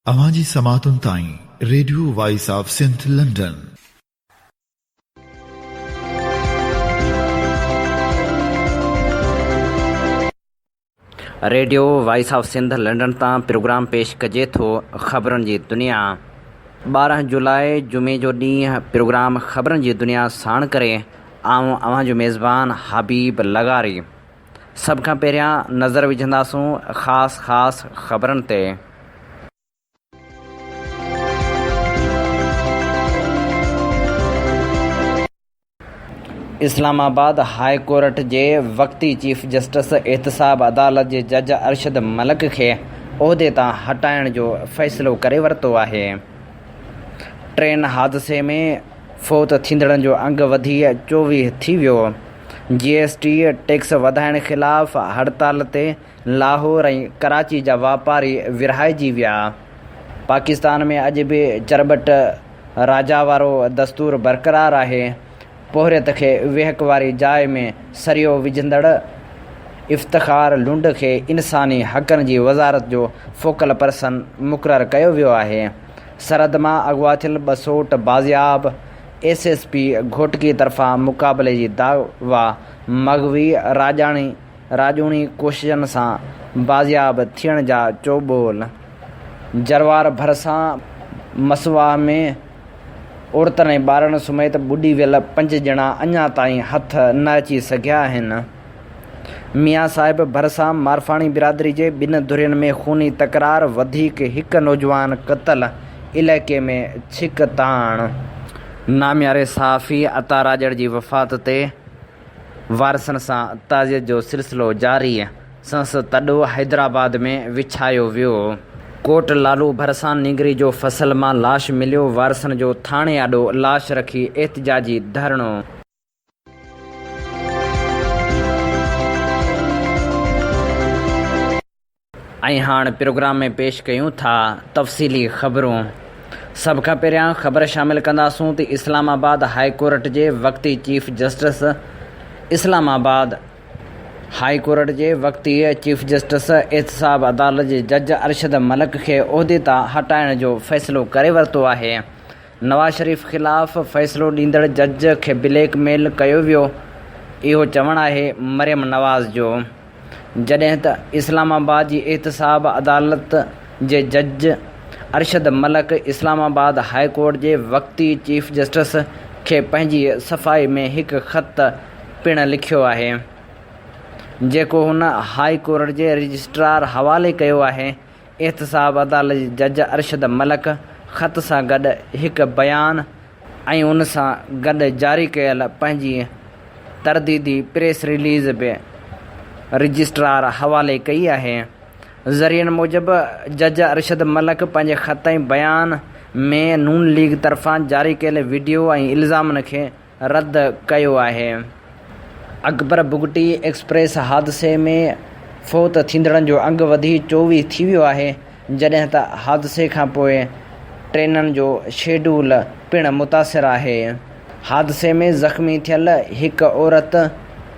अवांजी समातुन ताईं radio voice of Sindh London. Radio voice of Sindh London तां प्रोग्राम पेश कजे थो ख़बरुनि जी दुनिया। 12 जुलाई जुमे जो ॾींहुं प्रोग्राम ख़बरुनि जी दुनिया साण करे आऊं अव्हां जो मेज़बान हबीब लगारी। सभ खां पहिरियां नज़र विझंदासूं ख़ासि ख़बरुनि ते। इस्लामाबाद हाई कोर्ट जे वक़्ती चीफ जस्टिस एहतसाब अदालत जे जज अरशद मलिक खे उहिदे तां हटाइण जो फ़ैसिलो करे वरितो आहे। ट्रेन हादसे में फ़ौत थींदड़नि जो अंग वधी 24 थी वियो। GST टैक्स वधाइण ख़िलाफ़ हड़ताल ते लाहौर ऐं कराची जा वापारी विरहाइजी विया। पाकिस्तान में अॼु बि चरबट राजा वारो दस्तूर बरक़रार आहे। पोहरियत खे वेहक वारी जाइ में सरियो विझंदड़ इफ़्तिख़ार लुंड खे इंसानी हक़नि जी वज़ारत जो फोकल पर्सन मुक़ररु कयो वियो आहे। सरहद मां अगवा थियल 200 बाज़ियाब SSP घोटकी तरफ़ां मुक़ाबले जी दावा मग़वी राजूणी कोशिशनि सां बाज़ियाब थियण जा चोॿोल। जरवार भरिसां मसवा में औरतुनि ऐं ॿारनि समेत ॿुॾी वियल 5 ॼणा अञा ताईं हथ न अची सघिया आहिनि। मियां साहिब भरिसां मारफाणी बिरादरी जे 2 धुरियुनि में खूनी तकरार वधीक हिकु नौजवान क़तल इलाइक़े में छिक ताण। नामियारे सहाफ़ी अता राजड़ जी वफ़ात ते वारसनि सां ताज़ियत जो सिलसिलो जारी। संसद तॾो हैदराबाद में विछायो वियो। कोट लालू भरिसां निंगरी जो फसल मां लाश मिलियो। वारसनि जो थाणे आॾो लाश रखी एहतिजाजी धरणो। ऐं हाणे प्रोग्राम में पेश कयूं था तफ़सीली ख़बरूं। सभ खां पहिरियां ख़बर शामिल कंदासूं त इस्लामाबाद हाई कोर्ट जे वक़्ती चीफ जस्टिस चीफ जस्टिस एहतसाब अदालत जे जज अरशद मलिक खे उहिदे तां हटाइण जो फ़ैसिलो करे वरितो आहे। नवाज़ शरीफ़ ख़िलाफ़ फ़ैसिलो ॾींदड़ जज खे ब्लैकमेल कयो वियो, इहो चवणु आहे मरियम नवाज़ जो। जॾहिं त इस्लामाबाद जी एहतसाब अदालत जे जज अरशद मलिक इस्लामाबाद हाई कोर्ट जे वक़्ती चीफ जस्टिस खे पंहिंजी सफ़ाई में हिकु ख़त पिणु लिखियो आहे, जेको हुन हाई कोर्ट जे रजिस्ट्रार हवाले कयो आहे। एहतसाब अदालत जे जज अरशद मलिक ख़त सां गॾु हिकु बयान ऐं उन सां गॾु जारी कयल पंहिंजी तरदीदी प्रेस रिलीज़ बि रजिस्ट्रार हवाले कई आहे। ज़रियनि मूजिबि जज अरशद मलिक पंहिंजे ख़त ऐं बयान में नून लीग तरफ़ां जारी कयल वीडियो ऐं इल्ज़ामनि खे रद्द कयो आहे। अकबर बुगटी एक्सप्रेस हादसे में फ़ौत थींदड़नि जो अंग वधी 24 थी वियो आहे, जॾहिं त हादसे खां पोइ ट्रेननि जो शेड्यूल पिणु मुतासिर आहे। हादसे में ज़ख़्मी थियल हिकु औरत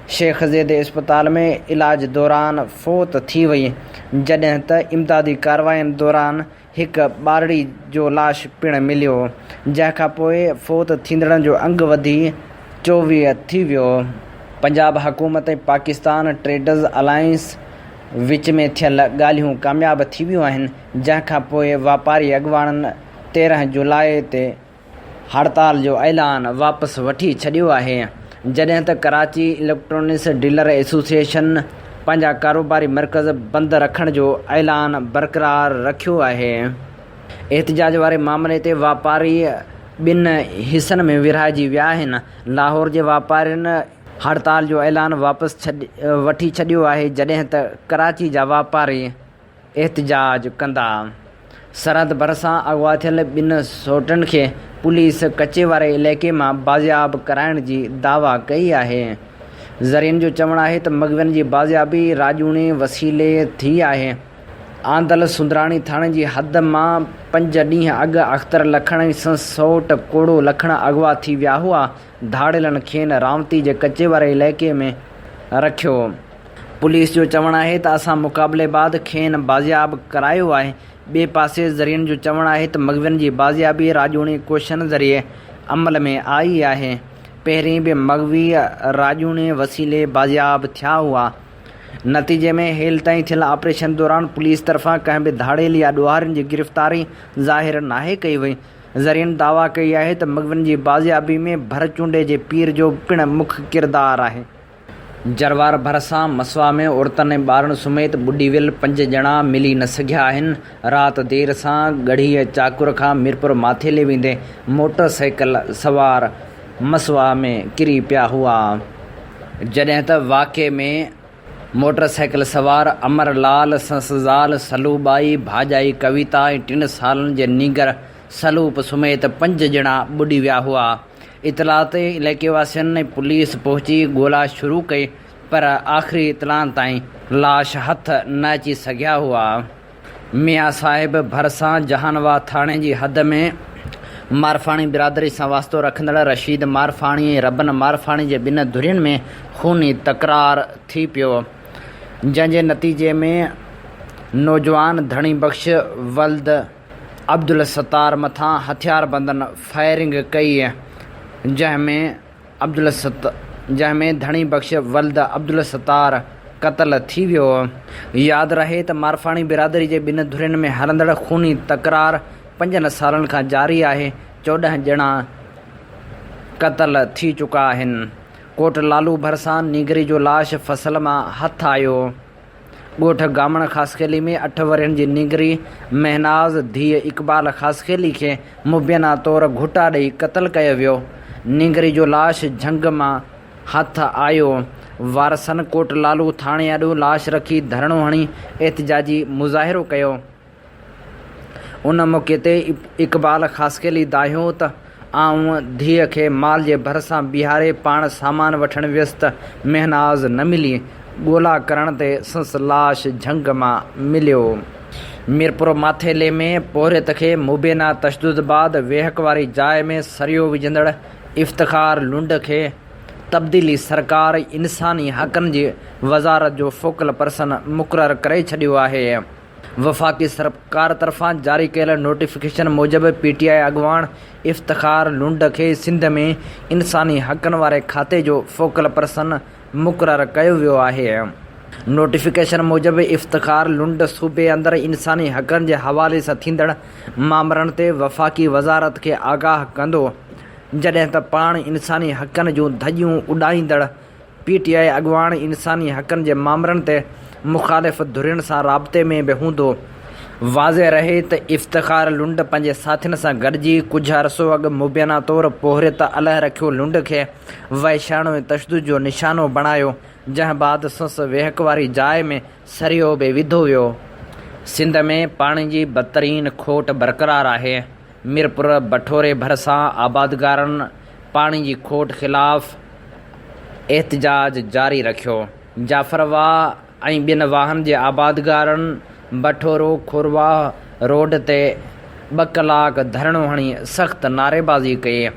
शेख ज़ैद इस्पताल में इलाज दौरान फ़ौत थी वई, जॾहिं त इमदादी कार्रवाइनि दौरान हिकु ॿारड़ी जो लाश पिणु मिलियो, जंहिंखां पोइ फ़ौत थींदड़नि जो अंग वधी 24 थी वियो। पंजाब हुकूमत ऐं पाकिस्तान ट्रेडर्स अलायंस विच में थियल ॻाल्हियूं कामयाब थी वियूं आहिनि, जंहिंखां पोइ वापारी अॻुवाणनि 13 जुलाई ते हड़ताल जो ऐलान वापसि वठी छॾियो आहे। जॾहिं त कराची इलेक्ट्रॉनिक्स डीलर एसोसिएशन पंहिंजा कारोबारी मर्कज़ बंदि रखण जो ऐलान बरक़रार रखियो आहे। एहतिजाज वारे मामले ते वापारी 2 हिसनि में विरहाइजी विया आहिनि। लाहौर जे वापारियुनि हड़ताल जो ऐलान वापसि वठी छॾियो आहे, जॾहिं त कराची जा वापारी एहतिजाज कंदा। सरहद भरिसां अगवा थियल 2 सौटनि खे पुलिस कचे वारे इलाइक़े मां बाज़ियाब कराइण जी दावा कई आहे। ज़रियनि जो चवणु आहे त मग़वियुनि जी बाज़ियाबी राजूणी वसीले थी आहे। आंदल सुंदराणी थाणे जी हद मां 5 ॾींहं अॻु अख़्तर लखण ऐं सौट कोड़ो लखण अगवा थी विया हुआ। धाड़ेलनि खेनि रावती जे कचे वारे इलाइक़े में रखियो। पुलिस जो चवणु आहे त असां मुक़ाबले बाद खेनि बाज़ियाब करायो आहे, ॿिए पासे ज़रियनि जो चवणु आहे त मग़वियुनि जी बाज़ियाबी राजूणी कोशिशनि ज़रिए अमल में आई आहे। पहिरीं बि मग़वी राजूणे वसीले बाज़ियाब थिया हुआ। नतीजे में हेल ताईं थियल ऑपरेशन दौरान पुलिस तरफ़ां कंहिं बि धाड़ेली या ॾोहारियुनि जी गिरफ़्तारी ज़ाहिर नाहे कई वई। ज़रियनि दावा कई आहे त मग़वियुनि जी बाज़ियाबी में भरचूंडे जे पीर जो पिणु मुख्य किरदारु आहे। जरवार भरिसां मसवा में औरतुनि ऐं ॿारनि समेत ॿुॾी वियल 5 ॼणा मिली न सघिया आहिनि। राति देर सां गढ़ीअ चाकुर खां मीरपुर माथेले वेंदे मोटरसाइकिल सवार मसवा में किरी पिया हुआ, जॾहिं त वाक़े में मोटरसाइकिल सवार अमरलाल, संसज़ाल, सलूबाई, भाॼाई कविता ऐं 3 सालनि जे नीगर सलूप समेत 5 ॼणा ॿुॾी विया हुआ। इतला ते इलाइक़े वासियुनि ऐं पुलिस पहुची ॻोल्हा शुरू कई, पर आख़िरी इतला ताईं लाश हथ न अची सघिया हुआ। मियां साहिब भरिसां जहानवा थाणे जी हद में मारफाणी बिरादरी सां वास्तो रखंदड़ रशीद मारफाणी ऐं रबन मारफाणी जे 2 धुरियुनि में खूनी तकरार थी पियो, जंहिंजे नतीजे में नौजवान धणी बख़्श वल्द अब्दुल सत्तार मथां हथियार बंदनि फायरिंग कई, जंहिंमें धणी बख़्श वल्द अब्दुल सत्तार क़तल थी वियो। यादि रहे त मारफाणी बिरादरी जे 2 धुरियुनि में हलंदड़ खूनी तकरार 5 सालनि खां जारी आहे। 14 ॼणा क़तल थी चुका आहिनि। कोट लालू भरिसां नीगरी जो लाश फसल मां हथु आयो। ॻोठ गामण ख़ासखेली में 8 वरनि जी नीगरी महनाज़ धीअ इक़बाल ख़ासखेली खे मुबैना तौरु घुटा ॾेई क़तलु कयो वियो। नीगरी जो लाश झंग मां हथु आयो। वारसनि कोट लालू थाणे अॾो लाश रखी धरणो हणी एहतिजाजी मुज़ाहिरो कयो। उन मौक़े ते इक़बाल ख़ासखेली दाहियो त आऊं धीअ खे माल जे भरिसां बीहारे पाण सामान वठणु वियुसि त महनाज़ न मिली। ॻोल्हा करण ते संस लाश झंग मां मिलियो। मीरपुर माथेले में पोहरियत खे मुबैना तशदुद बाद वेहक वारी जाइ में सरियो विझंदड़ इफ़्तिख़ार लुंड खे तब्दीली सरकार इंसानी हक़नि जी वज़ारत जो फोकल पर्सन मुक़ररु करे छॾियो आहे। वफ़ाक़ी सरकार तरफ़ां जारी कयल नोटिफिकेशन मूजिबि PTI अॻुवाण इफ़्तिख़ार लुंड खे सिंध में इंसानी हक़नि वारे खाते जो फोकल पर्सन मुक़ररु कयो वियो आहे। नोटिफिकेशन मूजिबि इफ़्तिख़ार लुंड सूबे अंदरि इंसानी हक़नि जे हवाले सां थींदड़ मामलनि ते वफ़ाक़ी वज़ारत खे आगाह कंदो, जॾहिं त पाण इंसानी हक़नि जूं धॼियूं उॾाईंदड़ PTI अॻुवाण इंसानी हक़नि जे मामलनि ते मुख़ालिफ़ धुरियुनि सां राब्ते में बि हूंदो। वाज़े रहे त इफ़्तिख़ार लुंड पंहिंजे साथियुनि सां गॾिजी कुझु अरसो अॻु मुबैना तौरु पोहरियत अलह रखियो लुंड खे वहशाणो ऐं तशदुद जो निशानो बणायो, जंहिं बाद संस वेहक वारी जाइ में सरियो बि विधो वियो। सिंध में पाणी जी बदतरीन खोट बरक़रार आहे। मीरपुर बठोरे भरिसां आबादगारनि पाणी जी खोट ख़िलाफ़ एहतिजाज जारी रखियो। जाफ़रवाह ऐं 2 वाहन जे आबादगारनि बठोरो खोरवा रोड ते 2 कलाक धरणो हणी सख़्त नारेबाज़ी कई।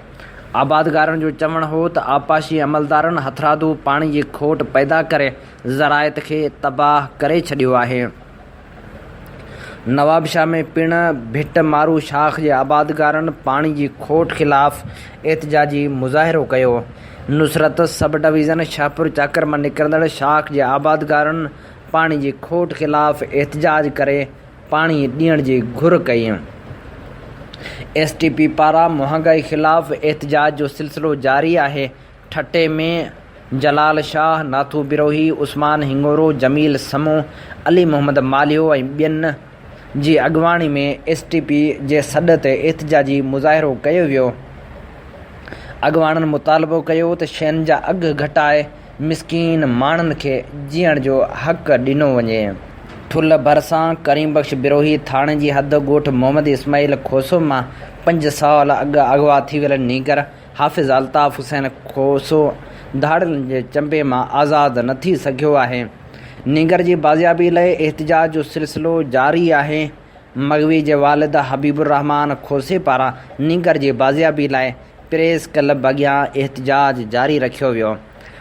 आबादगारनि जो चवणु हो त आपाशी अमलदारनि हथरादू पाणी जी खोट पैदा करे ज़राइत खे तबाह करे छॾियो आहे। नवाबशाह में पिणु भिट मारू शाख जे आबादगारनि पाणी जी खोट ख़िलाफ़ एहतिजाजी मुज़ाहिरो कयो। नुसरत सब डिवीज़न शाहपुर चाकर मां निकिरंदड़ शाख जे आबादगारनि पाणी जी खोट ख़िलाफ़ एहतिजाज करे पाणी ॾियण जी घुर कई। STP पारां महांगाई ख़िलाफ़ एहतिजाज जो सिलसिलो जारी आहे। ठटे में जलाल शाह, नाथू बिरोही, उस्मान हिंगोरो, जमील समो, अली मोहम्मद मालियो ऐं ॿियनि जी अॻुवाणी में STP जे सॾ ते एहतिजाजी मुज़ाहिरो कयो वियो। अॻुवाणनि मुतालबो कयो त शयुनि जा अघु घटाए मिसकीन माण्हुनि खे जीअण जो हक़ ॾिनो वञे। ठुल भरिसां करीम बख़्श बिरोही थाणे जी हद ॻोठ मोहम्मद इस्माइल खोसो मां 5 साल अॻु अगवा थी वियल नीगर हाफ़िज़ अल्ताफ़ हुसैन खोसो धाड़नि जे चंबे मां आज़ादु न थी सघियो आहे। नीगर जी बाज़ियाबी लाइ एहतिजाज जो सिलसिलो जारी आहे। मग़वी जे वालिद हबीबुर रहमान खोसे पारां नीगर जी बाज़ियाबी लाइ प्रेस क्लब अॻियां एहतिजाज जारी रखियो वियो।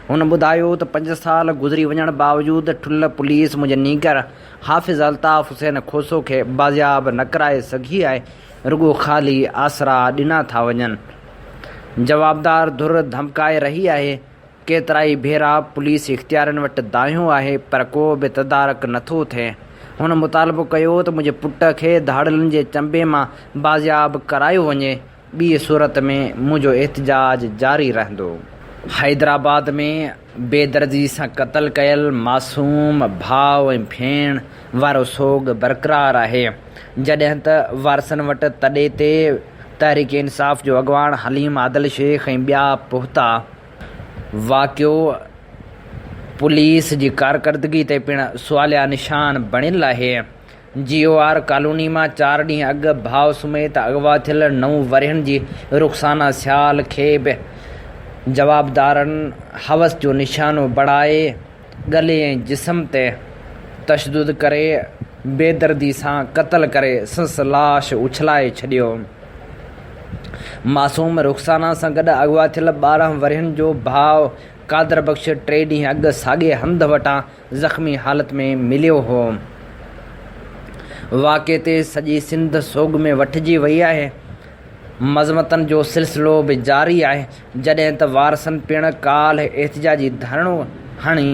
हुन ॿुधायो त 5 साल गुज़री वञण बावजूदि ठुल पुलिस मुंहिंजे नीगर हाफ़िज़ अल्ताफ़ हुसैन खोसो खे बाज़ियाब न कराए सघी आहे, रुॻो ख़ाली आसरा ॾिना था वञनि। जवाबदार धुर धमकाए रही आहे। केतिराई भेरा पुलिस इख़्तियारनि वटि दाहियो आहे, पर को बि तदारक नथो थिए। हुन मुतालबो कयो त मुंहिंजे पुट खे धाड़िलनि जे चंबे मां बाज़ियाब करायो वञे, ॿी सूरत में मुंहिंजो एहतिजाज जारी रहंदो। हैदराबाद में बेदर्दी सां क़तल कयल मासूम भाउ ऐं भेण वारो सोग बरक़रार आहे, जॾहिं त वारसनि वटि तॾे ते तहरीक इंसाफ़ जो अॻवान हलीम आदिल शेख ऐं ॿिया पुख़्ता। वाक़ियो पुलिस जी कारकर्दगी ते पिणु सुवालिया निशान बणियलु आहे। GOR कॉलोनी मां 4 ॾींहं अॻु भाउ समेत अगवा थियल 9 वरहनि जी रुख़साना सियाल खे बि जवाबदारनि हवस जो निशानो बणाए गले ऐं जिस्म ते तशदुद करे बेदर्दी सां क़तल करे संस लाश उछलाए छॾियो। मासूम रुख़साना सां गॾु अगवा थियल 12 वरहनि जो भाउ कादर बख़्श 3 ॾींहं अॻु साॻे हंध वटां ज़ख़्मी हालत में मिलियो हो। वाक़े ते सॼी सिंध सोग में वठिजी वई आहे। मज़मतनि जो सिलसिलो बि जारी आहे, जॾहिं त वारसनि पिणु काल्ह एहतिजाजी धरणो हणी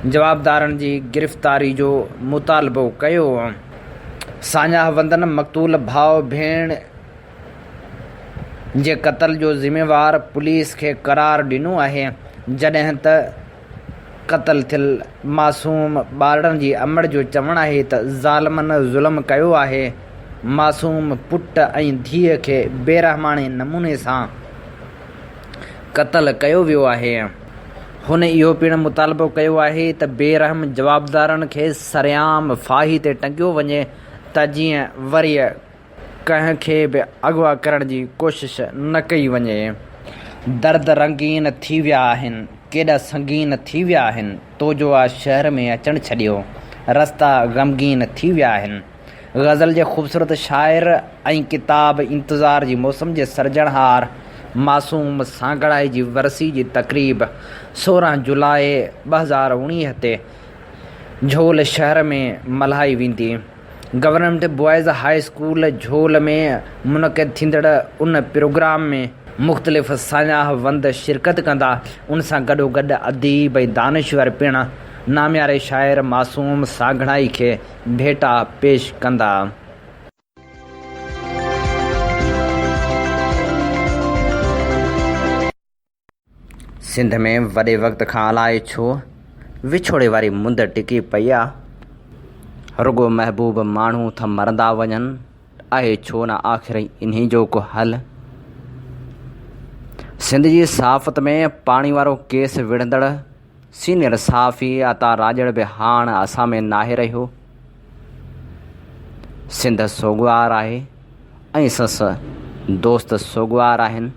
जवाबदारनि जी गिरफ़्तारी जो मुतालबो कयो। साञा वंदन मक़तूल भाउ भेण जे क़तल जो ज़िम्मेवार पुलिस खे करार ॾिनो आहे, जॾहिं त क़तल थियल मासूम ॿारनि जी अमड़ जो चवणु आहे त ज़ालिमनि ज़ुल्म कयो आहे। मासूम पुट ऐं धीअ खे बेरहमाने नमूने सां क़तल कयो वियो आहे। हुन इहो पिणु मुतालबो कयो आहे त बेरहम जवाबदारनि खे सरेआम फाही ते टंगियो वञे, त जीअं वरी कंहिंखे बि अगवा करण जी कोशिश न कई वञे। दर्द रंगीन थी विया आहिनि, केॾा संगीन थी विया आहिनि, तोजो शहर में अचणु छॾियो, रस्ता ग़मगीन थी विया आहिनि। ग़ज़ल जे ख़ूबसूरत शाइर ऐं किताब इंतज़ार जी मौसम जे सर्जनहार मासूम सांगड़ाई जी वरसी जी तक़रीब 16 जुलाई 2019 ते झोल शहर में मल्हाई वेंदी। गवर्नमेंट बॉयज़ हाई स्कूल झोल में मुनक़िद थींदड़ उन प्रोग्राम में मुख़्तलिफ़ साञा वंद शिरकत कंदा। उन सां गॾोगॾु अदीब ऐं दानिश्वर पिणु नामियारे शाइर मासूम सांगड़ाई खे भेटा पेश कंदा। सिंध में वॾे वक़्त खां अलाए छो विछोड़े वारी मुंद टिकी पई आहे। रुॻो महबूब माण्हू था मरंदा वञनि, आहे छो न आख़िर इन्ही जो को हल। सिंध जी सहाफ़त में पाणी वारो केस विढ़ंदड़ सीनियर सहाफ़ी अता राजड़ बि हाणे असां में नाहे रहियो। सिंध सोगवार आहे ऐं संस दोस्त सोगवार आहिनि।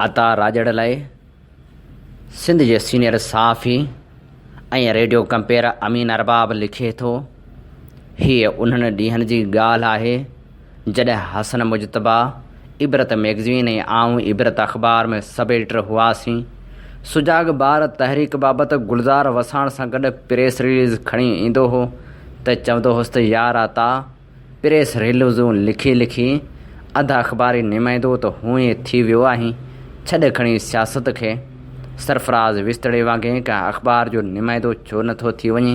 अता राजड़ लाइ सिंध जे सीनियर सहाफ़ी ऐं रेडियो कंपेयर अमीन अरबाब लिखे थो, हीअ उन्हनि ॾींहंनि जी ॻाल्हि आहे जॾहिं हसन मुजतबा इबरत मैगज़ीन ऐं आऊं इबरत अख़बार में सब एडिटर हुआसीं। सुजाग ॿार तहरीक बाबति गुलज़ार वसाण सां गॾु प्रेस रिलीज़ खणी ईंदो हो त चवंदो हुउसि त यार आता प्रेस रिलीज़ूं लिखी लिखी अधु अख़बारी निमाईंदो त हूअं ई थी वियो आहीं, छॾ खणी सियासत खे। सरफराज़ विस्तड़े वांगुरु कंहिं अख़बार जो निमाइंदो छो नथो थी वञे।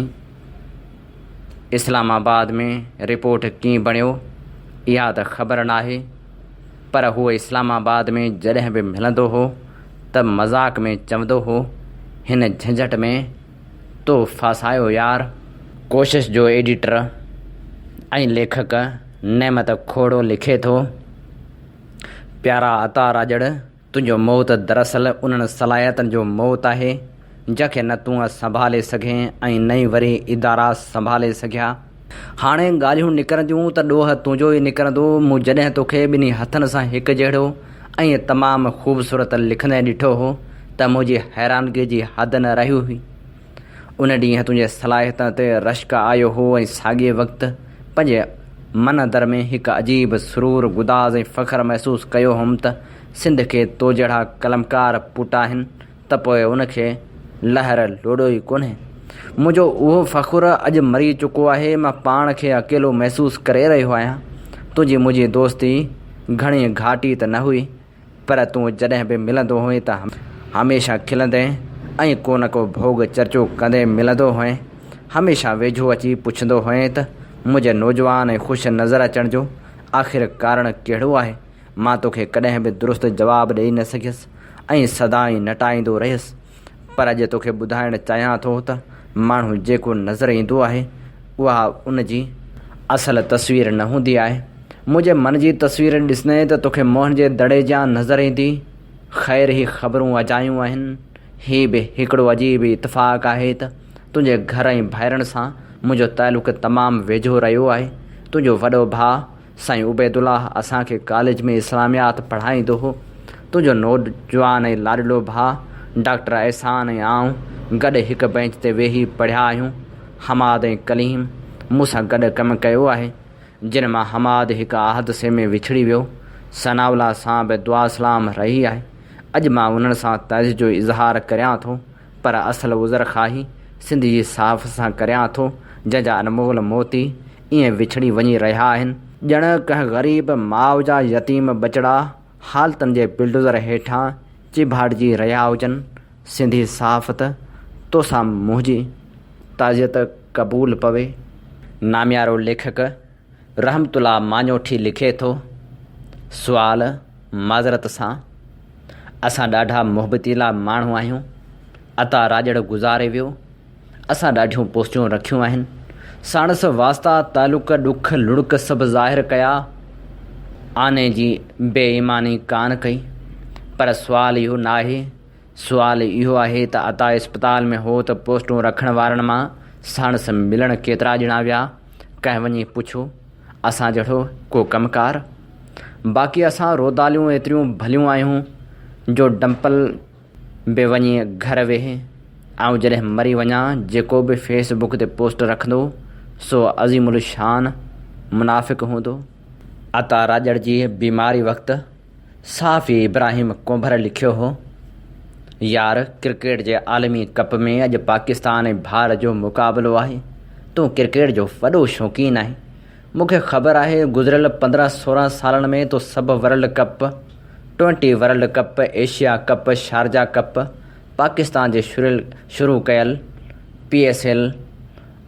इस्लामाबाद में रिपोर्ट कीअं बणियो इहा त ख़बर नाहे, पर हूअ इस्लामाबाद में जॾहिं बि मिलंदो हो त मज़ाक़ में चवंदो हो, हिन झंझट में तो फासायो यार। कोशिश जो एडिटर ऐं लेखक नेमत खोड़ो लिखे थो, प्यारा अता राजड़, तुंहिंजो मौत दरअसल उन्हनि सलाहियतनि जो मौत आहे जंहिंखे न तूं संभाले सघे ऐं न ई वरी इदारा संभाले सघिया। हाणे ॻाल्हियूं निकिरंदियूं त ॾोह तुंहिंजो ई निकिरंदो। मूं जॾहिं तोखे ॿिन्ही हथनि सां हिकु जहिड़ो ऐं तमामु ख़ूबसूरत लिखंदे ॾिठो हो त मुंहिंजी हैरानगी जी हद न रही हुई। उन ॾींहुं तुंहिंजे सलाहियत ते रश्क आयो हो ऐं साॻिए वक़्तु पंहिंजे मन दर में हिकु अजीब सुरूर गुदाज़ ऐं फ़ख़्रु महसूसु कयो हुअमि त सिंध खे तो जहिड़ा कलमकार पुट आहिनि त पोइ उनखे लहर लोड़ो ई कोन्हे। मुंहिंजो उहो फ़ख़ुरु अॼु मरी चुको आहे। मां पाण खे अकेलो महसूसु करे रहियो आहियां। तुंहिंजी मुंहिंजी दोस्ती घणी घाटी त न हुई, पर तूं जॾहिं बि मिलंदो हुई त हमेशह खिलंदे ऐं को न को भोग चर्चो कंदे मिलंदो हुअईं। हमेशह वेझो अची पुछंदो हुअईं त मुंहिंजे नौजवान ऐं ख़ुशि नज़र अचण जो आख़िर कारण कहिड़ो आहे। मां तोखे कॾहिं बि दुरुस्त जवाबु ॾेई न सघियुसि ऐं सदाईं नटाईंदो रहियुसि। पर अॼु तोखे ॿुधाइणु चाहियां थो त माण्हू जेको नज़र ईंदो आहे उहा उन जी असल तस्वीर न हूंदी आहे। मुंहिंजे मन जी तस्वीर ॾिसंदे त तोखे मोहन जे दड़े जा नज़र ईंदी। ख़ैर ही ख़बरूं अजायूं आहिनि। हीअ बि हिकिड़ो अजीब इतफ़ाक़ आहे त तुंहिंजे घर ऐं भाइरनि सां मुंहिंजो तालुक़ु तमामु वेझो रहियो आहे। तुंहिंजो वॾो भाउ साईं उबैदुल्ला असांखे कॉलेज में इस्लामियात पढ़ाईंदो हो। तुंहिंजो नौजवान ऐं लाडलो भाउ डॉक्टर अहसान ऐं आऊं गॾु हिकु बेंच ते वेही पढ़िया आहियूं। हमाद ऐं कलीम मूंसां गॾु कमु कयो आहे। जिन मां हमाद हिकु हादसे में विछड़ी वियो। सनाउल्ला सां बि दुआ सलाम रही आहे। अॼु मां उन्हनि सां तइज़ जो इज़हार करियां थो, पर असल उज़र ख़ाही सिंध जी साफ़ सां करियां थो, जंहिंजा अनमोल मोती ईअं विछड़ी वञी रहिया आहिनि ॼण कंहिं ग़रीब माउ जा यतीम बचड़ा हालतनि जे बिल्डोज़र हेठां चिभाड़जी रहिया हुजनि। सिंधी साफ़त तोसां मुंहिंजी ताज़ियत क़बूल पवे। नामियारो लेखक रहमतुल्ला मांजोठी लिखे थो, सुवाल माज़रत सां, असां ॾाढा मुहबतीला माण्हू आहियूं। अता राजड़ गुज़ारे वियो। असां ॾाढियूं पोस्टियूं रखियूं आहिनि। साणस वास्ता तालुक़ ॾुख लुड़क सभु ज़ाहिर कया। आने जी बेईमानी कान कई। पर सुवालु इहो न आहे। सुवालु इहो आहे त अता इस्पताल में हो त पोस्टूं रखण वारनि मां साणस मिलण केतिरा ॼणा विया। कंहिं वञी पुछो असां जहिड़ो को कमकार। बाक़ी असां रोदालियूं एतिरियूं भलियूं आहियूं जो डंपल बि वञी घर वेहे। ऐं जॾहिं मरी वञा जेको बि फेसबुक ते पोस्ट रखंदो सो अज़ीमुल शान मुनाफ़िक हूंदो। अता राजड़ जी बीमारी वक़्तु साफ़ी इब्राहिम कोंभर लिखियो हो, यार क्रिकेट जे आलमी कप में अॼु पाकिस्तान ऐं भारत जो मुक़ाबिलो आहे। तूं क्रिकेट जो वॾो शौक़ीन आहीं। मूंखे ख़बर आहे गुज़िरियल 15-16 सालनि में तो सभु वर्ल्ड कप, 20 वर्ल्ड कप, एशिया कप, शारजा कप, पाकिस्तान जे शुरू कयल PSL,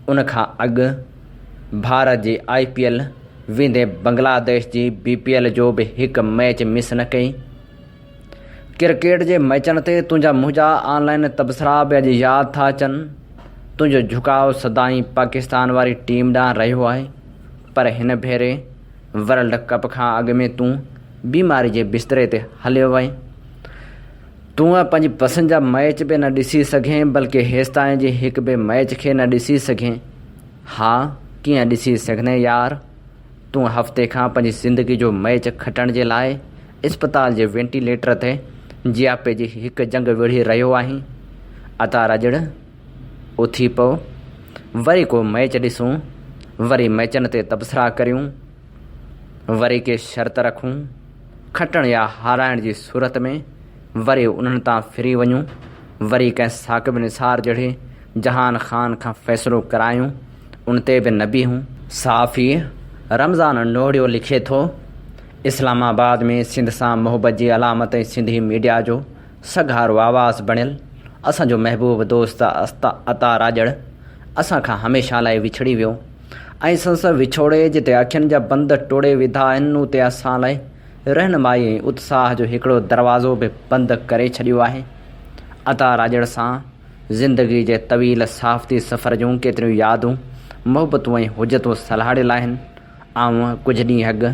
उनखां अॻु भारत जी IPL, वेंदे बांग्लादेश जी BPL जो बि हिकु मैच मिस न कई। क्रिकेट जे मैचनि ते तुंहिंजा मुंहिंजा ऑनलाइन तबसरा बि अॼु यादि था अचनि। तुंहिंजो झुकाव सदाईं पाकिस्तान वारी टीम ॾांहुं रहियो आहे। पर हिन भेरे वर्ल्ड कप खां अॻु में तूं बीमारी जे बिस्तरे ते हलियो वहीं। तूं पंहिंजी पसंदि जा मैच बि न ॾिसी सघें, बल्कि हेसिताईं जे हिकु बि मैच खे न ॾिसी सघें। हा, कीअं ॾिसी सघंदे यार। तूं हफ़्ते खां पंहिंजी ज़िंदगी जो मैच खटण जे लाइ इस्पताल जे वेंटिलेटर ते जियापे जी हिकु जंग विढ़ी रहियो आहीं। अता राजड़ उथी पओ, वरी को मैच ॾिसूं, वरी मैचनि ते तबसरा करियूं, वरी के शर्त रखूं खटण या हाराइण जी सूरत में, वरी उन्हनि तां फिरी वञूं, वरी कंहिं साक़िब निसार जहिड़े जहान ख़ान खां फ़ैसिलो करायूं, उन ते बि न बीहूं। साफ़ी रमज़ान नोड़ियो लिखे थो, इस्लामाबाद में सिंध सां मुहबत जी अलामत ऐं सिंधी मीडिया जो सघारो आवाज़ बणियल असांजो महबूब दोस्त अता राजड़ असां खां हमेशह लाइ विछड़ी वियो ऐं संस विछोड़े जिते अखियुनि जा बंद टोड़े विधा आहिनि, उते असां लाइ रहनुमाई ऐं उत्साह जो हिकिड़ो दरवाज़ो बि बंदि करे छॾियो आहे। अता राजड़ सां ज़िंदगी जे तवील साफ़ती सफ़र जूं केतिरियूं यादूं, मुहबतूं ऐं हुजतूं सलाहियल आहिनि। ऐं कुझु ॾींहं अॻु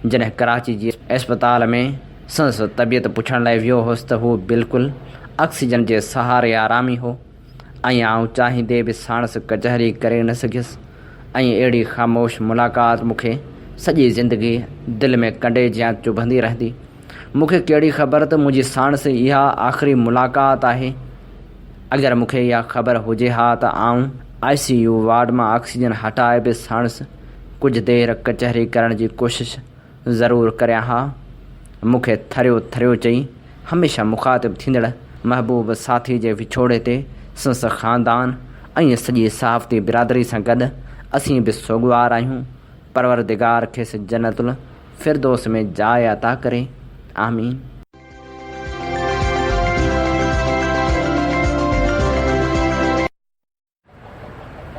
जॾहिं कराची जी अस्पताल में संस तबियत पुछण लाइ वियो हुउसि त हू बिल्कुलु ऑक्सीजन जे सहारे आरामी हो ऐं आउं चाहींदे बि साणस कचहरी करे न सघियुसि। ऐं अहिड़ी ख़ामोश मुलाक़ात मूंखे सॼी ज़िंदगी दिलि में कंडे जियां चुभंदी रहंदी। मूंखे कहिड़ी ख़बर त मुंहिंजी साणस इहा आख़िरी मुलाक़ात आहे। अगरि मूंखे इहा ख़बर हुजे हा त आउं ICU वार्ड मां ऑक्सीजन हटाए बि साणस कुझु देरि कचहरी करण जी कोशिशि ज़रूरु करियां हा। मूंखे थरियो थरियो चई हमेशह मुखातिबु थींदड़ महबूब साथी जे विछोड़े ते संस ख़ानदान ऐं सॼी सहाफ़ती बिरादरी सां गॾु असीं बि सोगवार आहियूं। परवरदिगार खेसि जन्नतुल फिरदौस में जाइ अता करे। आमीन।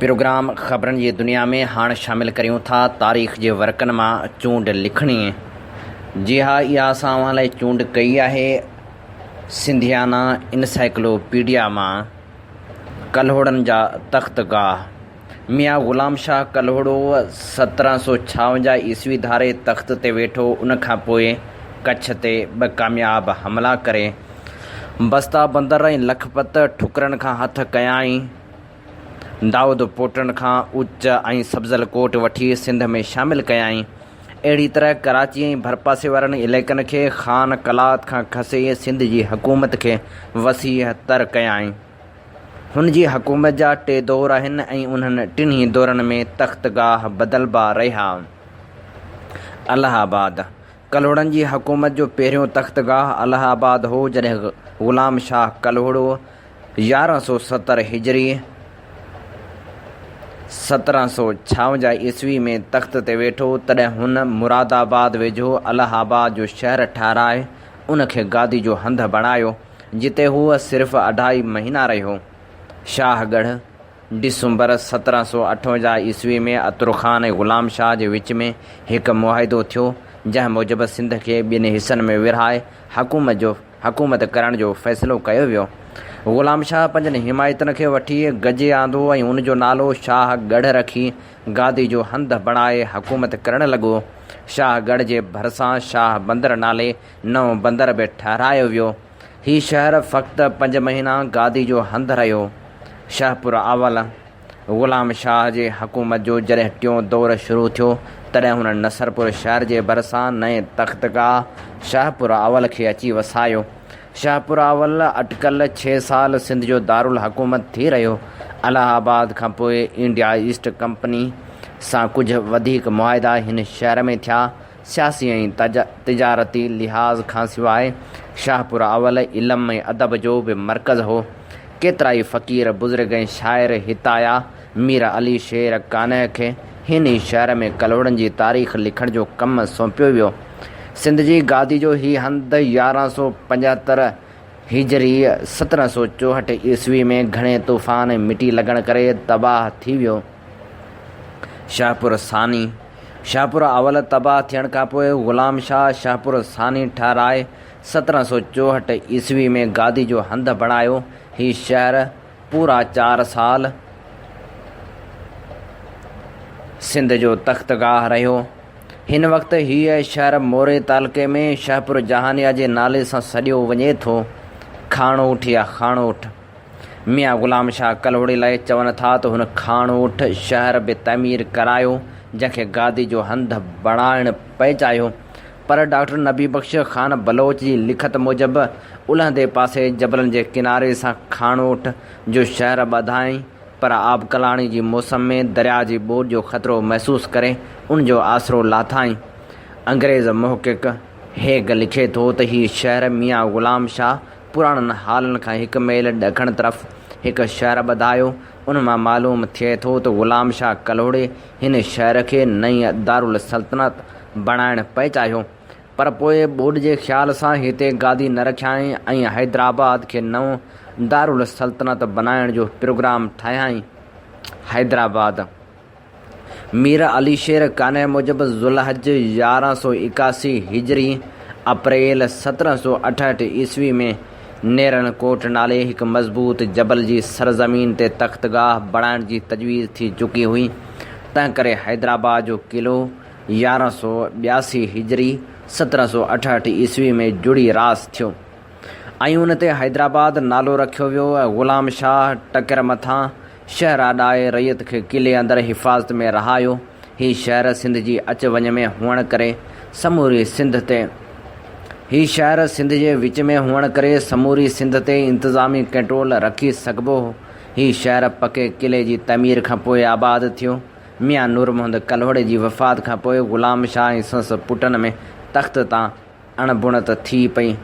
प्रोग्राम ख़बरनि जी दुनिया में हाणे शामिलु करियूं था तारीख़ जे वर्कनि मां चूंड लिखणी। जी हा, इहा असां अव्हां लाइ चूंड कई आहे सिंधियाना इनसाइक्लोपीडिया मां। कल्होड़नि जा तख़्तगाह। मियाँ ग़ुलाम शाह कल्होड़ो 1756 ईस्वी धारे तख़्त ते वेठो। उन खां पोइ कच्छ ते कामयाब हमला करे बस्ता बंदर ऐं लखपत ठुकरनि खां हथ कयाई। दाऊद पोटनि खां उच ऐं सब्ज़ल कोट वठी सिंध में शामिलु कयाई। अहिड़ी तरह कराची ऐं भरपासे वारनि इलाइक़नि खे ख़ान कलात खां खसे सिंध जी हुकूमत खे वसीह तर कयाई। हुन जी हुकूमत जा 3 दौर आहिनि ऐं उन्हनि टिन्ही दौरनि में तख़्तगाह बदलबा रहिया। अलाहाबाद। कल्होड़नि जी हुकूमत जो पहिरियों तख़्तगाह अलाहाबाद हो। जॾहिं ग़ुलाम शाह कल्होड़ो 1170 हिजरी 1756 ईस्वी में तख़्त ते वेठो, तॾहिं हुन मुरादाबाद वेझो अलाहाबाद जो शहर ठाराए उनखे गादी जो हंधु बणायो, जिते हूअ सिर्फ़ 2.5 महीना रहियो। शाहगढ़। डिसंबर 1758 ईस्वी में अतुर ख़ान ऐं ग़ुलाम शाह जे विच में हिकु मुआहिदो थियो, जंहिं मूजिबि सिंध खे 2 हिसनि में विरहाए हुकूमत करण जो फ़ैसिलो कयो वियो। ग़ुलाम शाह पंहिंजनि हिमायतनि खे वठी गजे आंदो ऐं उनजो नालो शाहगढ़ रखी गादी जो हंधु बणाए हुकूमत करणु लॻो। शाहगढ़ जे भरिसां शाह बंदर नाले नओं बंदर बि ठाहिरायो वियो। हीउ शहर फ़क़्ति 5 महीना गादी जो हंधु रहियो। शाहपुर अवल। ग़ुलाम शाह जे हुकूमत जो जॾहिं 3 दौर शुरू थियो, तॾहिं हुन नसरपुर शहर जे भरिसां नए तख़्तगाह शाहपुर अवल खे अची वसायो। शाहपुर अवल अटकल 6 साल सिंध जो दारुल हुकूमत थी रहियो। अलाहाबाद खां पोइ इंडिया ईस्ट कंपनी सां कुझु वधीक मुआहिदा हिन शहर में थिया। सियासी ऐं तिजारती लिहाज़ खां सवाइ शाहपुर अवल इल्म ऐं अदब जो बि मर्कज़ हो। केतिरा ई फ़क़ीर बुज़ुर्ग ऐं शाइर हिताया। मीर अली शेर कानह खे हिन ई शहर में कल्होड़नि जी तारीख़ लिखण जो कमु सौंपियो वियो। सिंध जी गादी जो हीउ हंधु 1175 हिजरी 1764 ईस्वी में घणे तूफ़ान ऐं मिटी लॻण करे तबाह थी वियो। शाहपुर सानी। शाहपुर अवल तबाह थियण खां पोइ ग़ुलाम शाह शाहपुर सानी ठाराए 1764 ईस्वी में गादी जो हंधु बणायो। हीउ शहर पूरा 4 साल सिंध जो तख़्तगाह रहियो। हिन वक़्तु हीअ शहर मोरे तालुक़े में शाहपुर जहानिया जे नाले सां सॾियो वञे थो। खाणोठ या खाणोठ। मियाँ ग़ुलाम शाह कल्होड़े लाइ चवनि था त हुन खाणोठ शहर बि तइमीर करायो, जंहिंखे गादी जो हंधु बणाइणु पइचायो। पर डॉक्टर नबी बख़्श ख़ान बलोच जी लिखत मूजिबि उलहंदे पासे जबलनि जे किनारे सां खाणोठ जो शहर ॿधाई, पर आबकलाणी जी मौसम में दरिया जी ॿोॾि जो ख़तरो महसूसु करे उनजो आसरो लाथाई। अंग्रेज़ मुहक़िक़ हेग लिखे थो त हीउ शहर मियाँ ग़ुलाम शाह पुराणनि हालनि खां 1 मील ॾखण तरफ़ हिकु शहर ॿधायो। उन मां मालूम थिए थो त ग़ुलाम शाह कल्होड़े हिन शहर खे नई दारुल सल्तनत बणाइणु पइचायो, पर पोइ ॿोॾि जे ख़्याल सां हिते गादी न रखियाई ऐं हैदराबाद खे नओं दारुल सल्तनत बनाइण जो प्रोग्राम ठाहियाई। हैदराबाद। मीर अली शेर कानह मूजिबि ज़ुलहज 1181 हिजरी अप्रैल 1768 ईस्वी में नेरन कोट नाले हिकु मज़बूत जबल जी सरज़मीन ते तख़्तगाह बणाइण जी तजवीज़ थी चुकी हुई। तंहिं करे हैदराबाद जो क़िलो 1182 हिजरी 1768 ईस्वी में जुड़ी रास थियो ऐं उन ते हैदराबाद नालो रखियो वियो। ग़ुलाम शाह टकर मथां शहर अॾाए रैयत खे क़िले अंदरि हिफ़ाज़त में रहायो। हीउ शहर सिंध जी अच वञ में हुअण करे समूरी सिंध ते इंतिज़ामी कंट्रोल रखी सघिबो हो। हीउ शहर पके क़िले जी तमीर खां पोइ आबाद थियो। मियाँ नूर मोहम्मद कल्होड़े जी वफ़ात खां पोइ ग़ुलाम शाह ऐं संस पुटनि में तख़्त तां अणबुणत थी पई।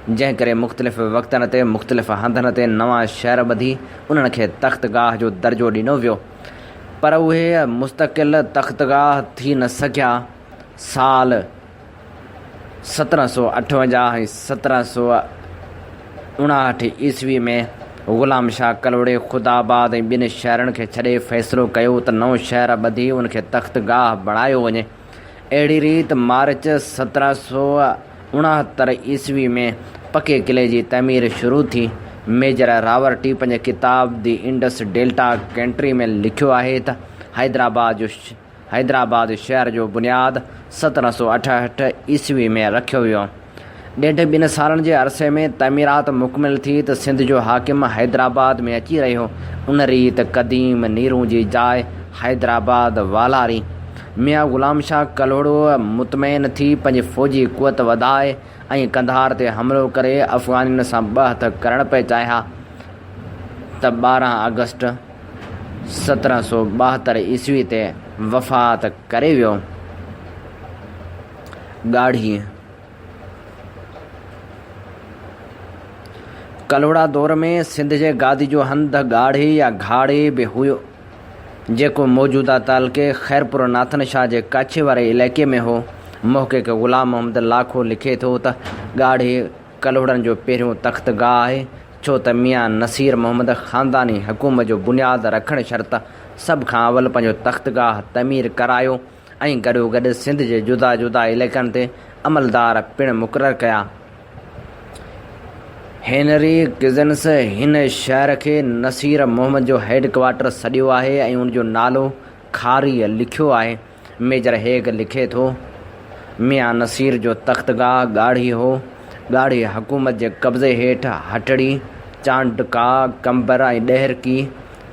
जंहिं करे मुख़्तलिफ़ वक़्तनि ते मुख़्तलिफ़ हंधनि ते नवां शहर ॿधी उन्हनि खे तख़्तगाह जो दर्जो ॾिनो वियो, पर उहे मुस्तक़िल तख़्तगाह थी न सघिया। साल 1758 ऐं 1759 ईस्वी में ग़ुलाम शाह कलोड़े ख़ुदाबाद ऐं ॿिनि शहरनि खे छॾे फ़ैसिलो कयो त नओं शहर ॿधी उनखे तख़्तगाह बणायो वञे। अहिड़ी रीति मार्च 1769 ईस्वी में पके क़िले जी तमीर शुरू थी। मेजर रावरटी पंहिंजे किताब दी इंडस डेल्टा कंट्री में लिखियो आहे त हैदराबाद शहर जो बुनियादु 1768 ईस्वी में रखियो वियो। 1.5 सालनि जे अरसे में तमीरात मुकमिल थी त सिंध जो हाकिम हैदराबाद में अची रहियो। उन रीति क़दीम नीरूं जी जाइ हैदराबाद वालारी। मियां ग़ुलाम शाह कलोड़ो मुतमइन थी पंहिंजी फ़ौजी क़ुवत वधाए ऐं कंधार ते हमिलो करे अफ़गानियुनि सां ॿहथ करण पिए चाहिया त 12 अगस्त 1772 ईस्वी ते वफ़ात करे वियो। ॻाढ़ी कलोड़ा दौर में सिंध जे गादी जो हंधि ॻाढ़ी या घाड़ी बि हुयो, जेको मौजूदा तालुके ख़ैरपुर नाथन शाह जे कच्छ वारे इलाइक़े में हो। मुहक़िक़ ग़ुलाम मोहम्मद लाखो लिखे थो त ॻाढ़ी कलोड़नि जो पहिरियों तख़्तगाह आहे, छो त मियां नसीर मोहम्मद ख़ानदानी हुकूमत जो बुनियादु रखणु शर्त सभ खां अवल पंहिंजो तख़्तगाह तमीर करायो ऐं गॾोगॾु सिंध जे जुदा जुदा इलाइक़नि ते अमलदार पिणु मुक़ररु कया। हेनरी किज़न्स हिन शहर खे नसीर मोहम्मद जो हेडक्वार्टर सॾियो आहे ऐं उनजो नालो खारी लिखियो आहे। मेजर हेग लिखे थो, मियां नसीर जो तख़्तगाह ॻाढ़ी हो। ॻाढ़ी हुकूमत जे कब्ज़े हेठि हटड़ी, चांडका, कंबर ऐं ॾहरकी,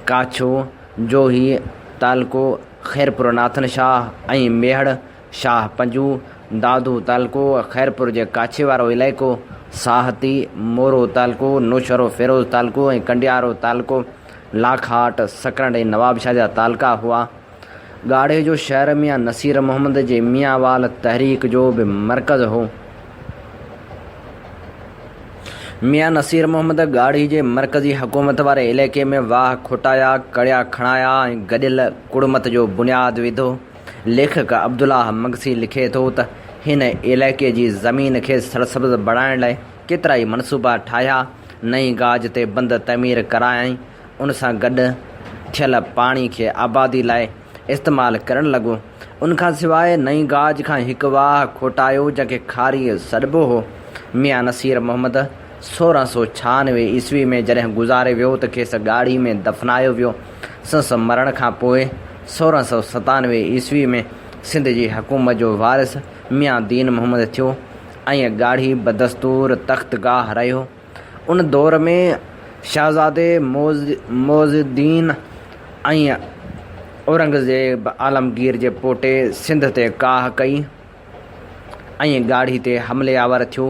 काछो, जोही तालुको, ख़ैरपुर नाथन शाह ऐं मेहड़ शाह पंजू, दादू तालुको, ख़ैरपुर जे काछे वारो इलाइक़ो, साहती, मोरो तालुको, नौशरो फ़िरोज़ तालुको ऐं कंडियारो तालुको, लाखाट, सकरंड ऐं नवाबशाह जा तालुका हुआ। ॻाढ़े जो शहर मियां नसीर मोहम्मद जे मियांवाल तहरीक जो बि मर्कज़ हो। मियां नसीर मोहम्मद ॻाढ़ी जे मरकज़ी हुकूमत वारे इलाइक़े में वाह खोटाया, कड़िया खणाया ऐं गॾियल कुड़मत जो बुनियादु विधो। लेखक अब्दुल्लाह मगसी लिखे थो त हिन इलाइक़े जी ज़मीन खे सरसब्ज़ बणाइण लाइ केतिरा ई मनसूबा ठाहिया। नई गाज ते बंद तमीर करायई, उन सां गॾु थियल पाणी खे आबादी लाइ इस्तेमालु करणु लॻो। उनखां सवाइ नई गाज खां हिकु वाह खोटायो जंहिंखे खारी सॾिबो हो। मियां नसीर मोहम्मद 1696 ईस्वी में जॾहिं गुज़ारे वियो त खेसि ॻाढ़ी में दफ़नायो वियो। संसद मरण खां पोइ 1697 ईस्वी में सिंध जी हुकूमत जो वारिस मियां दीन मोहम्मद थियो ऐं ॻाढ़ी बदस्तूर तख़्तगाह रहियो। उन दौर में शहज़ादे मोज़ुद्दीन ऐं औरंगज़ेब आलमगीर जे पोटे सिंध ते काह कई ऐं ॻाढ़ी ते हमले आवर थियो।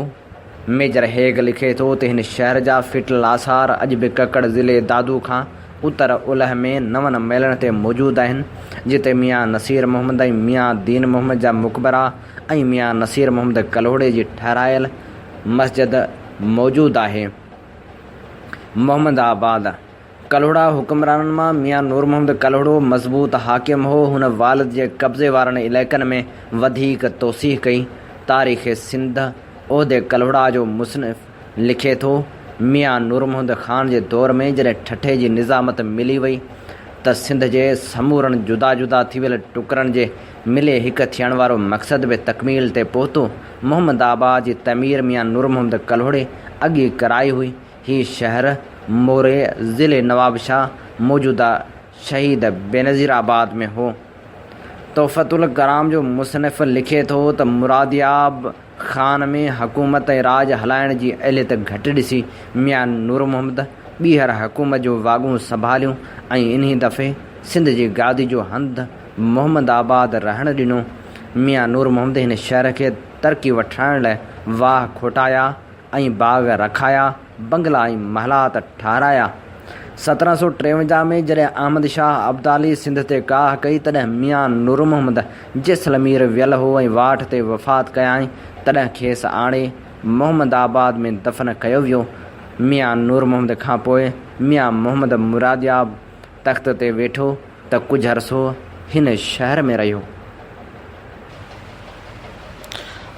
मेजर हेग लिखे थो त हिन शहर जा फिटल आसार अॼु बि ककड़ ज़िले दादू खां उत्तर ओलह में 9 मेलनि ते मौजूदु आहिनि, जिते मियां नसीर मोहम्मद ऐं मियां दीन मोहम्मद जा मक़बरा ऐं मियां नसीर मोहम्मद कलोड़े जी ठहिरायल मस्जिद मौजूदु आहे। मोहम्मद आबाद कलोड़ा हुक्मराननि मां मियां नूर मोहम्मद कलोड़ो मज़बूत हाकिम हो। हुन वालिद जे कब्ज़े वारनि इलाइक़नि में वधीक तोसीह कई। तारीख़ सिंध उहिदे कलोड़ा जो मुसनिफ़ लिखे थो, मियां नूर मोहम्मद ख़ान जे दौर में जॾहिं ठठे जी निज़ामत मिली वई त सिंध जे समूरनि जुदा जुदा थी वियल टुकरनि जे मिले हिकु थियण वारो मक़सद बि तकमील ते पहुतो। मोहम्मद आबाद जी तमीर मियां नूर मोहम्मद कलोड़े अॻी कराई हुई। हीउ शहर मोरे ज़िले नवाबशाह मौजूदा शहीद बेनज़ीराबाद में हो। तोहफ़तुल कराम जो मुसनिफ़ लिखे थो त मुरादियाब ख़ान में हुकूमत ऐं राज हलाइण जी अहलियत घटि ॾिसी मियां नूर मोहम्मद ॿीहर हुकूमत जो वाॻूं संभालियूं ऐं इन्ही दफ़े सिंध जी गादी जो हंधि मोहम्मद आबाद रहणु ॾिनो। मियां नूर मोहम्मद हिन शहर खे तरक़ी वठाइण लाइ वाह खोटाया ऐं बाग़ रखाया, बंगला ऐं महलात ठाहिराया। 1753 में जॾहिं अहमद शाह अब्दाली सिंध ते काह कई तॾहिं मियां नूर मोहम्मद जैसलमेर वियल हो ऐं वाठ ते वफ़ात कयाई। तॾहिं खेसि आणे मोहम्मदाबाद में दफ़न कयो वियो। मियां नूर मोहम्मद खां पोइ मियां मोहम्मद मुरादियाब तख़्त ते वेठो त कुझु अरसो हिन शहर में रहियो।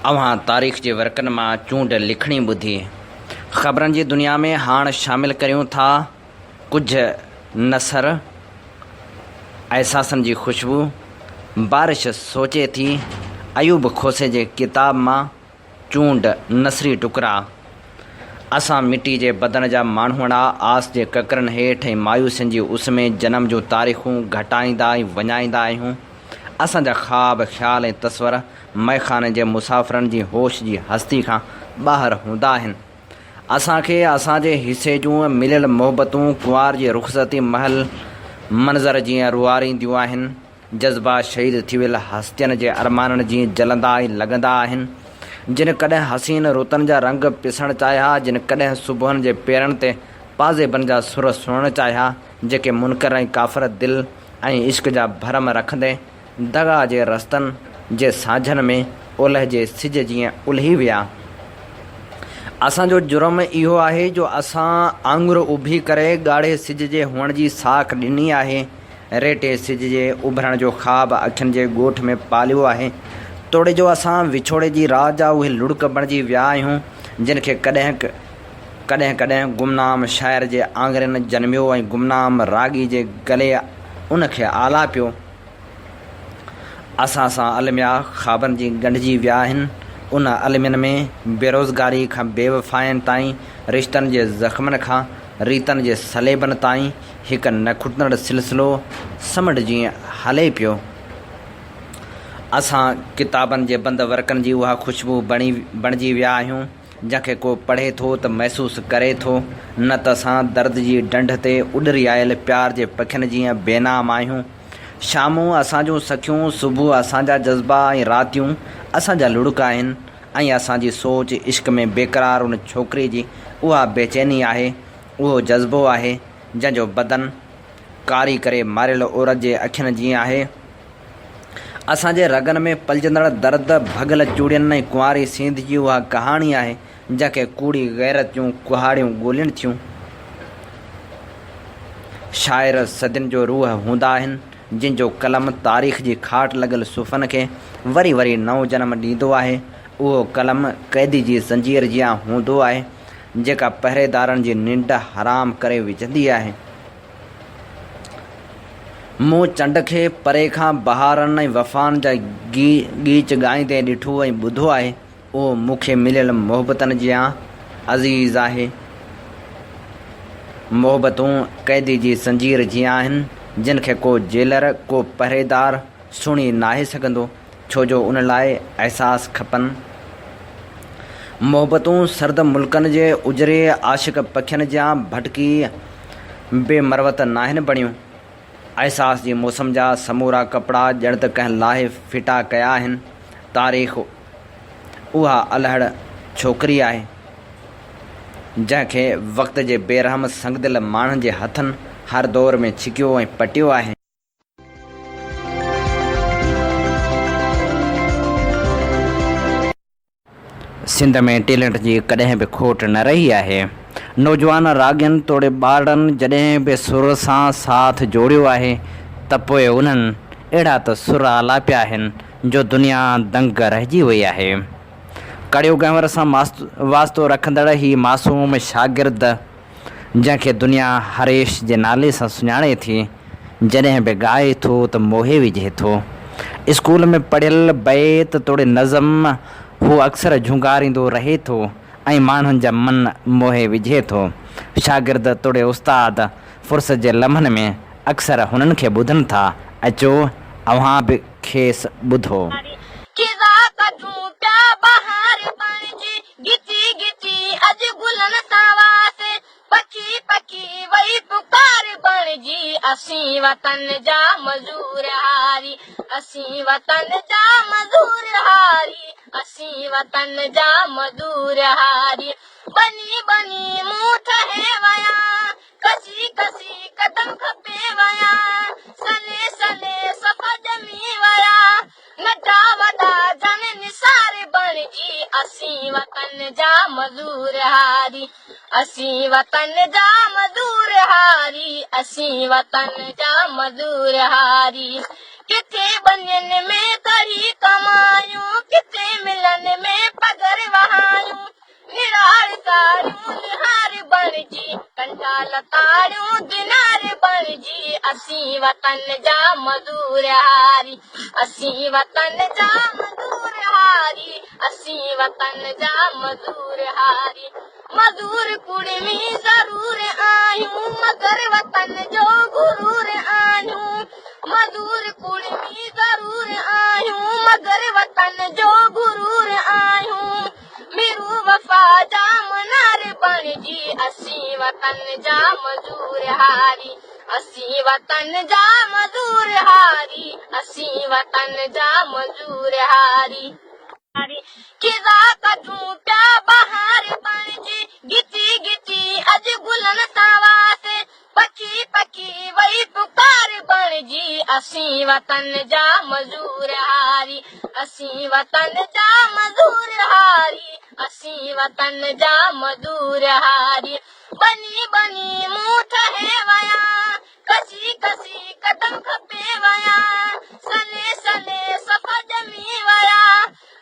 अव्हां तारीख़ जे वर्कनि मां चूंड लिखणी ॿुधी। ख़बरनि जी दुनिया में हाणे शामिलु करियूं था कुझु नसर एहसासनि जी ख़ुशबू। बारिश सोचे थी अयूब खोसे जे किताब मां चूंड नसरी टुकड़ा। असां मिटी जे बदन जा माण्हूड़ा आस जे ककरनि हेठि ऐं मायूसियुनि जी उस में जनम जूं तारीख़ूं घटाईंदा ऐं वञाईंदा आहियूं। असांजा ख़्वाब ख़्याल ऐं तस्वर मैख़ाने जे मुसाफ़िरनि जी होश जी हस्ती खां ॿाहिरि हूंदा आहिनि। असांखे असांजे हिसे जूं मिलियल मोहबतूं कुंवार जी रुख़सती महल मंज़र जीअं रुआरींदियूं आहिनि। जज़्बा शहीद थी वियल हस्तियुनि जे अरमाननि जीअं जलंदा ऐं लॻंदा आहिनि। जिन कॾहिं हसीन रुतनि जा रंग पिसणु चाहिया, जिन कॾहिं सुबुहनि जे पेरनि ते पाज़ेबनि जा सुर सुणणु चाहिया, जेके मुनकर ऐं काफ़िर दिलि ऐं इश्क जा भरम रखंदे दगा जे रस्तनि जे साझनि में ओलह जे सिज जीअं उल्ही विया। असांजो जुर्म इहो आहे जो असां आङुर उभी करे ॻाढ़े सिज जे हुअण जी साख ॾिनी आहे। रेटे सिज जे उभरण जो ख़्वाब अखियुनि जे ॻोठ में पालियो आहे। तोड़े जो असां विछोड़े जी राह जा उहे लुड़क बणिजी विया आहियूं जिन खे कॾहिं कॾहिं गुमनाम शाइर जे आङुरनि जनमियो ऐं गुमनाम रागी जे गले उनखे आलापियो। असां सां अलमिया ख़्वाबनि जी ॻंढिजी विया आहिनि। उन अलमियुनि में बेरोज़गारी खां बेवफ़ाइनि ताईं, रिश्तनि जे ज़ख़्मनि खां रीतनि जे सलेबनि ताईं हिकु न खुटंदड़ सिलसिलो समंड जीअं हले पियो। असां किताबनि जे बंदि वर्कनि जी उहा ख़ुशबू बणिजी विया आहियूं जंहिंखे को पढ़े थो त महसूसु करे थो। न त असां दर्द जी ढंढ ते उॾरी आयल प्यार जे पखियुनि जीअं बेनाम आहियूं। शामूं असांजूं सखियूं, सुबुह असांजा जज़्बा ऐं रातियूं असांजा लुड़क आहिनि। ऐं असांजी सोच इश्क में बेक़रार उन छोकिरी जी उहा बेचैनी आहे, उहो जज़्बो आहे जंहिंजो बदन कारी करे मारियल औरत जे अखियुनि जीअं आहे। असांजे रगनि में पलजंदड़ दर्द, भॻल चूड़ियुनि ऐं कुंवारी सींध जी उहा कहाणी आहे जंहिंखे कूड़ी गैरत जूं कुहाड़ियूं ॻोल्हिनि थियूं। शाइर सदियुनि जो रूह हूंदा आहिनि जिन जो कलम तारीख़ जी खाट लॻल सुफ़नि खे वरी वरी नओं जनम ॾींदो आहे। उहो कलम क़ैदी जी ज़ंजीर जीअं हूंदो आहे जेका पहिरेदारनि जी निंड हराम करे विझंदी आहे। मूं चंड खे परे खां बहारनि ऐं वफ़ान जा गीच ॻाईंदे ॾिठो ऐं ॿुधो आहे। उहो मूंखे मिलियल मोहबतनि जियां अज़ीज़ आहे। मोहबतूं क़ैदी जी ज़ंजीर जीअं आहिनि जिन खे को जेलर, को पहिरेदार सुणी नाहे सघंदो, छो जो उन लाइ अहसास खपनि। मोहबतूं सर्द मुल्कनि जे उजरे आशिक़ पखियुनि जा भटकी बेमरवत नाहिनि बणियूं। अहसास जी मौसम जा समूरा कपिड़ा ॼण त कंहिं लाहे फिटा कया आहिनि। तारीख़ उहा अलहड़ छोकिरी आहे जंहिंखे वक़्त जे बेरहम संगदिल माण्हुनि जे हथनि हर दौर में छिकियो ऐं पटियो आहे। सिंध में टैलेंट जी कॾहिं बि खोट न रही आहे। नौजवान राॻियुनि तोड़े ॿारनि जॾहिं बि सुर सां साथ जोड़ियो आहे त पोइ उन्हनि अहिड़ा त सुर आलापिया आहिनि जो दुनिया दंग रहिजी वई आहे। कड़ियो गंवर सां वास्तो रखंदड़ ही मासूम शागिर्द जंहिंखे दुनिया हरेश जे नाले सां सुञाणे थी, जॾहिं बि ॻाए थो त मोहे विझे थो। स्कूल में पढ़ियल बैत तोड़े नज़म हू अक्सर झुंगारींदो रहे थो ऐं माण्हुनि जा मन मोहे विझे थो। शागिर्द तोड़े उस्ताद फ़ुर्सत जे लम्हनि में अक्सर हुननि खे ॿुधनि था। अचो अव्हां बि खेसि ॿुधो। असीं वतन जा मज़ूर हारी, असीं वतन जा मज़ूर हारी, असीं वतन जा मज़ूर हारी। बनी बनी मुंह ठहे वया, कसी कसी कदम खपे वया, सने सने सफ़ा ॼमी वया, नंढा वॾा जन निसार बणजी असीं वतन जा मज़दूर हारी असीं वतन जा मज़दूर हारी असीं वतन जा मज़दूर हारी किथे बनियन में कढ़ी कमायूं किथे मिलन में पगर वहायूं निरार सारियूं निहार बणजी कंठा लतारियूं दिनार बणजी असीं वतन जा मज़दूर हारी असीं वतन जा मज़दूर हारी असीं वतन जा मज़दूर हारी मज़दूर कुड़मी ज़रूर आहियूं मगर वतन जो गुरूर आहियूं मज़दूर कुड़मी ज़रूर आहियूं मगर वतन जो गुरूर आहियूं मेरू वफ़ा जा मनार बणजी असीं वतन जा मज़दूर हारी असीं वतन जा मज़दूर हारी असीं वतन जा मज़दूर हारी खिज़ा कढूं पिया बहार बणजी गिची गिची अॼु गुलनि सां वासे पखी पखी वई पुकार बणजी असीं वतन जा मज़दूर हारी असीं वतन जा मज़दूर हारी असीं वतन जा मज़दूर हारी बनी बनी मूं ठहे वया कसी कसी कदम खपे वया सने सने सफ़ा ॼमी वया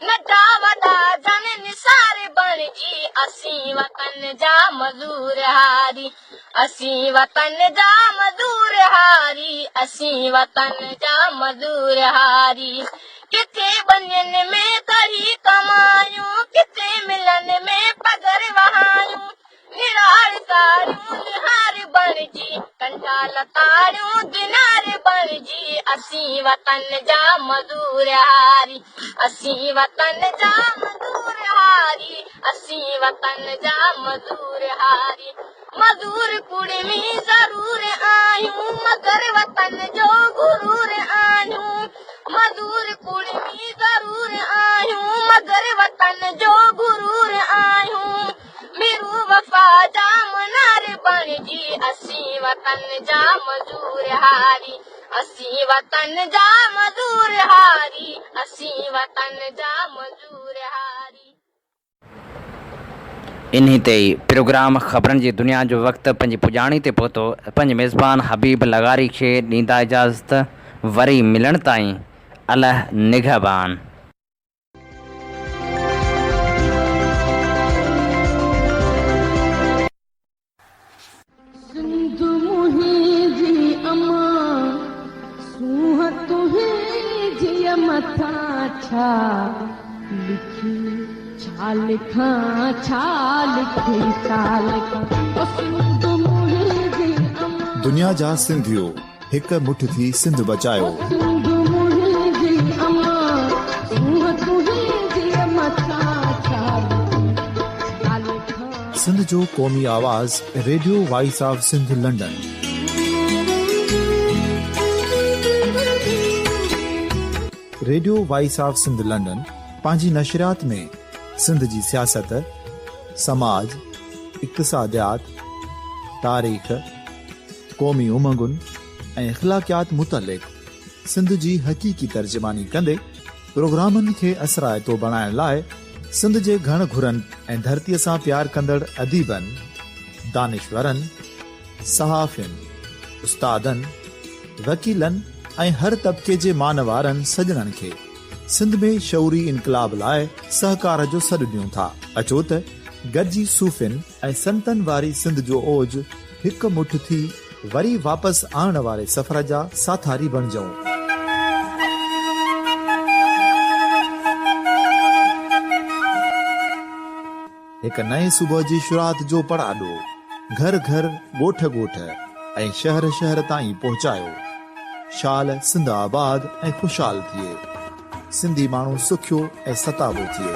नंढा वॾा जन निसार बणजी असीं वतन जा मज़दूर हारी असीं वतन जा मज़दूर हारी असीं वतन जा मज़दूर हारी किथे बनियन में कढ़ी कमायूं किथे मिलन में पगर वहायूं निरार सारियूं निहार बणजी कंठा लतारियूं दिनार बणजी असीं वतन जा मज़दूर हारी असीं वतन जा मज़दूर हारी असीं वतन जा मज़दूर हारी मज़दूर कुड़मी ज़रूर आहियूं मगर वतन जो गुरूर आहियूं मज़दूर कुड़मी ज़रूर आहियूं मगर वतन जो गुरूर आहियूं मेरू वफ़ा जा मनार बणजी असीं वतन जा मज़दूर हारी असीं वतन जा मज़दूर हारी असीं वतन जा मज़दूर हारी इन्ही ते ई प्रोग्राम ख़बरनि जी दुनिया जो वक़्तु पंहिंजी पुॼाणी ते पहुतो पंहिंजे मेज़बान हबीब लगारी खे ॾींदा इजाज़त वरी मिलण ताईं अल्लाह निगहबान। दुनिया जा सिंधियो हिक मुठ थी सिंध बचायो। सिंध जो क़ौमी आवाज़ radio voice of Sindh London. Radio voice of Sindh London पंहिंजी नशरियात में सिंध जी सियासत, समाज, इक़्तिसादियात, तारीख़, क़ौमी उमंगुनि ऐं इख़्लाक़ियात मुतलिक़ सिंध जी हक़ीक़ी तर्जुमानी कंदे प्रोग्रामनि खे असराइतो बणाइण लाइ सिंध जे घण घुरनि ऐं धरतीअ सां प्यार कंदड़ अदीबनि, दानिशवरनि, सहाफ़ियुनि, उस्तादनि, वकीलनि ऐं हर तबिके जे मानवारनि सजणनि खे सिंध में शऊरी इनकलाब लाइ सहकार जो सॾु ॾियूं था। अचो त गॾिजी सूफ़ियुनि ऐं संतनि वारी सिंध जो ओज हिकु मुठ थी वरी वापसि आणण वारे सफ़र जा साथारी बणिजऊं। हिक नए सुबुह जी शुरूआत जो पड़ाॾो घर घर ॻोठ ॻोठ ऐं शहर शहर ताईं पहुचायो। शाल सिंध आबाद ऐं ख़ुशहाल थिए, सिंधी माण्हू सुखियो ऐं सताबो थिए।